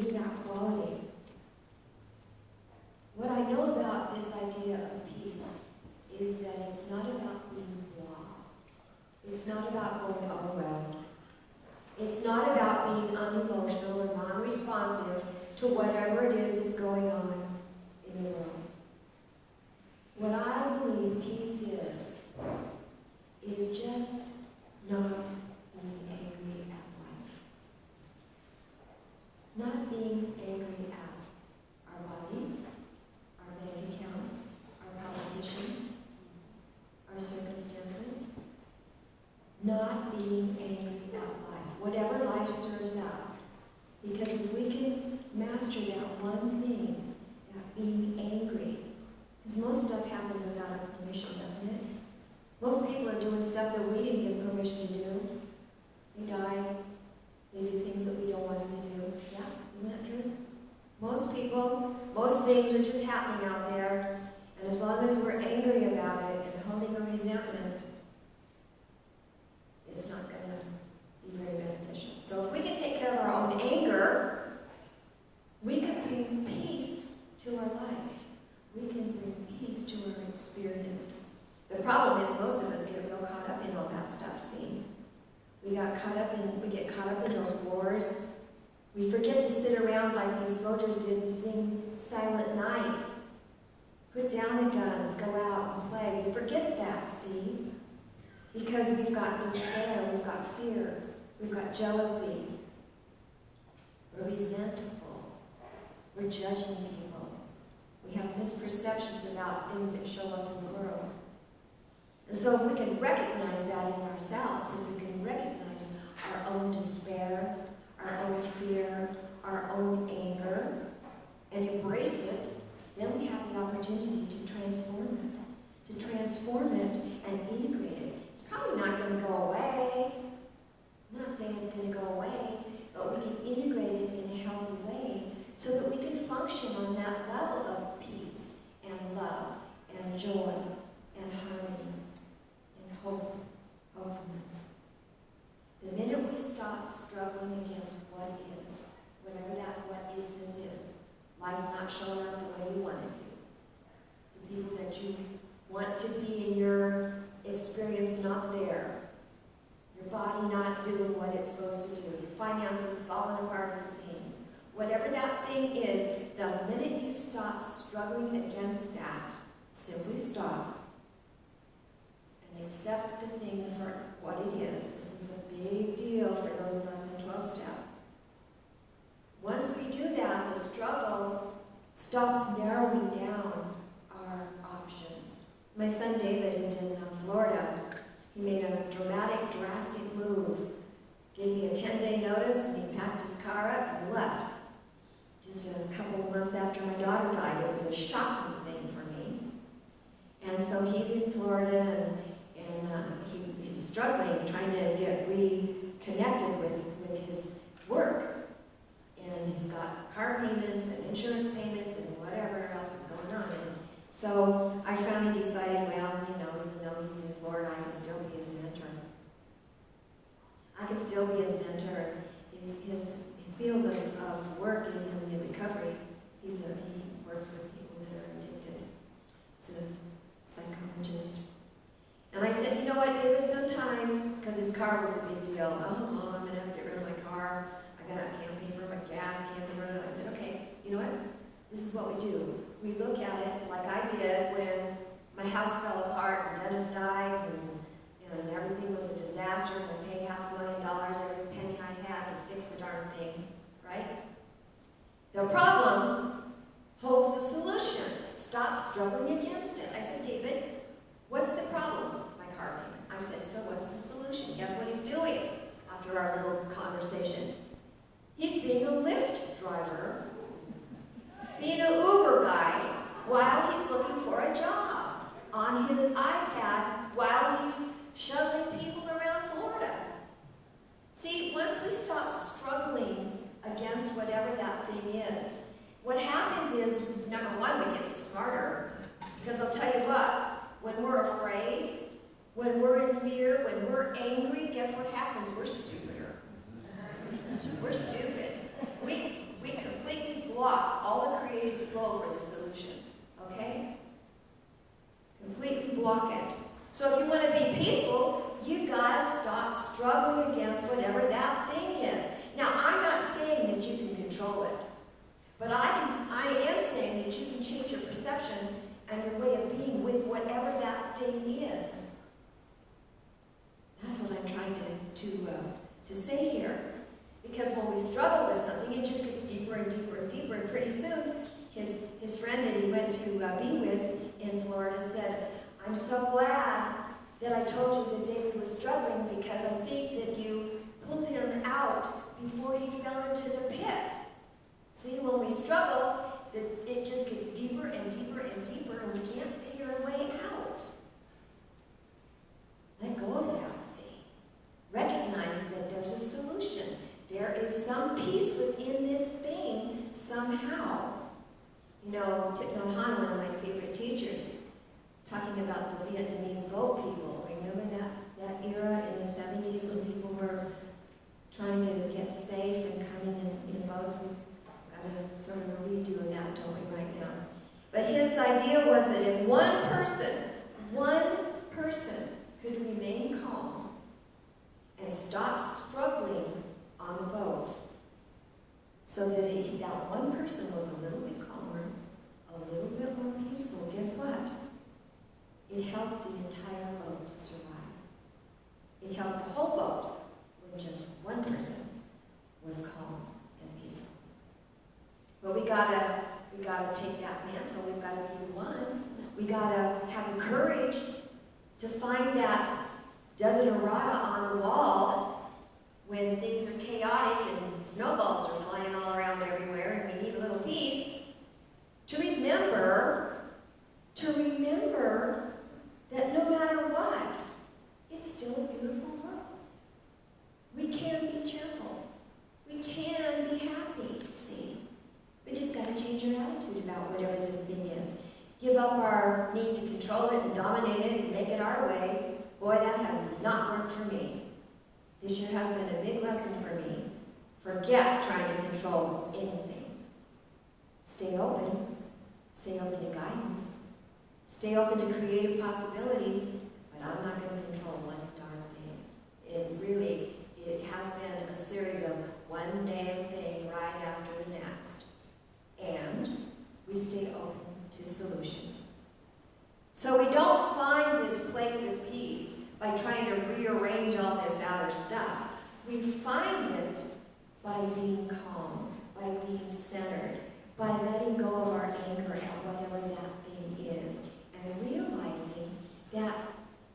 remove that quality. What I know about this idea of peace is that it's not about being blah. It's not about going all around. It's not about being unemotional or non-responsive to whatever it is that's going on in the world. What I believe peace is just not being angry at life. Not being angry at our bodies, our bank accounts, our politicians, our circumstances. Not being angry at life, whatever life serves out. Because if we can master that one thing, that being angry, because most stuff happens without our permission, doesn't it? Most people are doing stuff that we didn't give permission to do. They die. They do things that we don't want them to do. Yeah, isn't that true? Most people, most things are just happening out there, and as long as we're angry about it and holding a resentment, it's not going to be very beneficial. So if we can take care of our own anger, we can bring peace to our life. We can bring peace to our experience. The problem is most of us get real caught up in all that stuff, see? We get caught up in those wars. We forget to sit around like these soldiers did and sing Silent Night. Put down the guns, go out and play. We forget that, see? Because we've got despair, we've got fear, we've got jealousy. We're resentful. We're judging people. We have misperceptions about things that show up in the world. And so if we can recognize that in ourselves, if we can recognize our own despair, our own fear, our own anger, and embrace it, then we have the opportunity to transform it and integrate it. It's probably not going to go away. I'm not saying it's going to go away, but we can integrate it in a healthy way so that we can function on that level of peace and love and joy and harmony and hopefulness. The minute we stop struggling against what is, whatever that what isness is, life not showing up the way you want it to, the people that you want to be in your experience not there, your body not doing what it's supposed to do, your finances falling apart at the seams, whatever that thing is, the minute you stop struggling against that, simply stop and accept the thing for what it is. This is a big deal for those of us in 12-step. Once we do that, the struggle stops narrowing down our options. My son David is in Florida. He made a drastic move. Gave me a 10-day notice, and he packed his car up and left. Just a couple of months after my daughter died, it was a shocking thing for me. And so he's in Florida, and he's struggling, trying to get reconnected with his work. And he's got car payments and insurance payments and whatever else is going on. And so I finally decided, well, even though he's in Florida, I can still be his mentor. His field of work is in the recovery. He works with people that are addicted. He's a psychologist. And I said, you know what, David, sometimes, because his car was a big deal, oh, Mom, I'm going to have to get rid of my car. I can't pay for my gas, can't pay for it. I said, okay, you know what? This is what we do. We look at it like I did when my house fell apart and Dennis died and everything was a disaster and I paid $500,000 every penny I had to fix the darn thing, right? The problem holds a solution. Stop struggling against it. I said, David, what's the problem? My car payment. I said, so what's the solution? Guess what he's doing after our little conversation? He's being a Lyft driver, being an Uber guy, while he's looking for a job on his iPad while he's shuttling people around Florida. See, once we stop struggling against whatever that thing is, what happens is, number one, we get smarter. Because I'll tell you what, when we're afraid, when we're in fear, when we're angry, guess what happens? We're stupider. We're stupid. We completely peaceful, you gotta stop struggling against whatever that thing is. Now, I'm not saying that you can control it, but I am saying that you can change your perception and your way of being with whatever that thing is. That's what I'm trying to say here. Because when we struggle with something, it just gets deeper and deeper and deeper, and pretty soon, his friend that he went to be with in Florida said, "I'm so glad that I told you that David was struggling, because I think that you pulled him out before he fell into the pit." See, when we struggle, it just gets deeper and deeper and deeper, and we can't figure a way out. Let go of that, see. Recognize that there's a solution. There is some peace within this thing somehow. You know, Thich Nhat Hanh, one of my favorite teachers, was talking about the Vietnamese boat people. Remember that era in the 70s when people were trying to get safe and coming in boats? We've got to sort of a redo of that, don't we, right now? But his idea was that if one person could remain calm and stop struggling on the boat, so that that one person was a little bit calmer, a little bit more peaceful, guess what? It helped the entire boat to survive. It helped the whole boat when just one person was calm and peaceful. But we gotta take that mantle. We've got to be one. We gotta have the courage to find that desiderata on the wall when things are chaotic and snowballs are flying all around everywhere and we need a little peace. To remember that no matter what, it's still a beautiful world. We can be cheerful. We can be happy, see. We just got to change our attitude about whatever this thing is. Give up our need to control it and dominate it and make it our way. Boy, that has not worked for me. This year has been a big lesson for me. Forget trying to control anything. Stay open. Stay open to guidance. Stay open to creative possibilities, but I'm not going to control one darn thing. It has been a series of one damn thing right after the next. And we stay open to solutions. So we don't find this place of peace by trying to rearrange all this outer stuff. We find it by being calm, by being centered, by letting go of our anger at whatever that thing is, and realizing that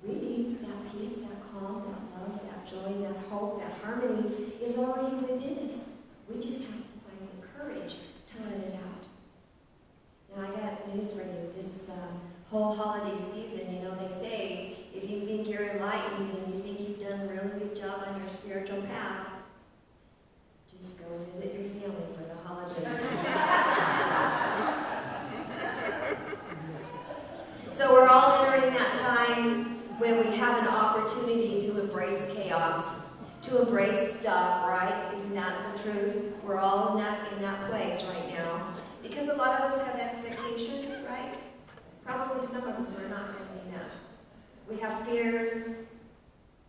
really that peace, that calm, that love, that joy, that hope, that harmony is already within us. We just have to find the courage to let it out. Now I got news for you. This whole holiday season, you know, they say if you think you're enlightened and you think you've done a really good job on your spiritual path, just go visit your family for the holidays. So we're all entering that time when we have an opportunity to embrace chaos, to embrace stuff, right? Isn't that the truth? We're all in that place right now. Because a lot of us have expectations, right? Probably some of them are not going to be met. We have fears.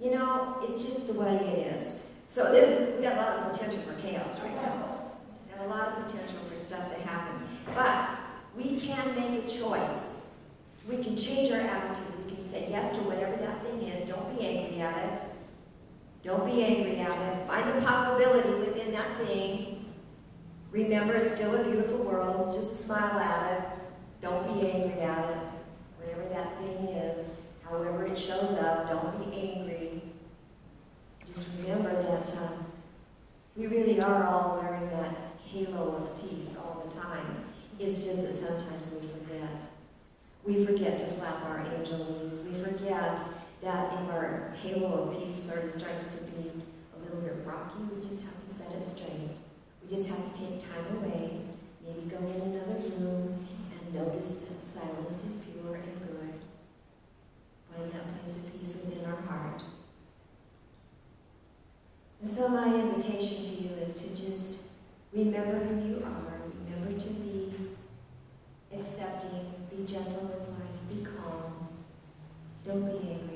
You know, it's just the way it is. So we got a lot of potential for chaos right now. We have a lot of potential for stuff to happen. But we can make a choice. We can change our attitude. We can say yes to whatever that thing is. Don't be angry at it. Don't be angry at it. Find the possibility within that thing. Remember, it's still a beautiful world. Just smile at it. Don't be angry at it. Whatever that thing is, however it shows up, don't be angry. Just remember that we really are all wearing that halo of peace all the time. It's just that sometimes we forget. We forget to flap our angel wings. We forget that if our halo of peace sort of starts to be a little bit rocky, we just have to set it straight. We just have to take time away, maybe go in another room, and notice that silence is pure and good. Find that place of peace within our heart. And so my invitation to you is to just remember who you are. Remember to be accepting, be gentle with life, be calm. Don't be angry